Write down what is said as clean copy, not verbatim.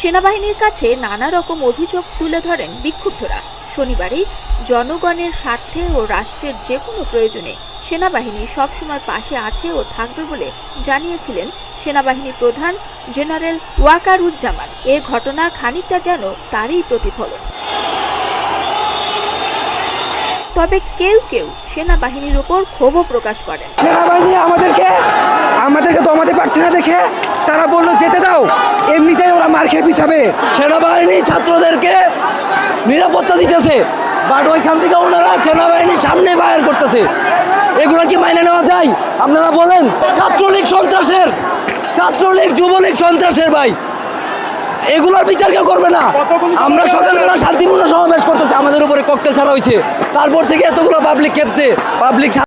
সেনাবাহিনীর কাছে নানা রকম অভিযোগ তুলে ধরেন বিক্ষুব্ধরা। শনিবারই জনগণের স্বার্থে ও রাষ্ট্রের যে কোনো প্রয়োজনে সেনাবাহিনী সবসময় পাশে আছে ও থাকবে বলে জানিয়েছিলেন সেনাবাহিনী প্রধান জেনারেল ওয়াকারুজ্জামান। এ ঘটনা খানিকটা যেন তারই প্রতিফলন। তবে কেউ কেউ সেনাবাহিনীর উপর ক্ষোভও প্রকাশ করেন। সেনাবাহিনী আমাদেরকে দমাতে পারছে না দেখে তারা বললো যেতে দাও, এমনিতেই ওরা মার খেয়ে পিছাবে। সেনাবাহিনী ছাত্রদেরকে নিরাপত্তা দিতেছে, বাট ওইখান থেকে ওনারা সেনাবাহিনীর সামনে ফায়ার করতেছে। এগুলো কি মাইনে নেওয়া যায়? আপনারা বলেন। ছাত্রলীগ সন্ত্রাসের, ছাত্রলীগ যুবলীগ সন্ত্রাসের ভাই, এগুলোর বিচার কেউ করবে না। আমরা সকালবেলা শান্তিপূর্ণ সমাবেশ করতেছি, আমাদের উপরে ককটেল ছাড়া হয়েছে, তারপর থেকে এতগুলো পাবলিক খেপছে, পাবলিক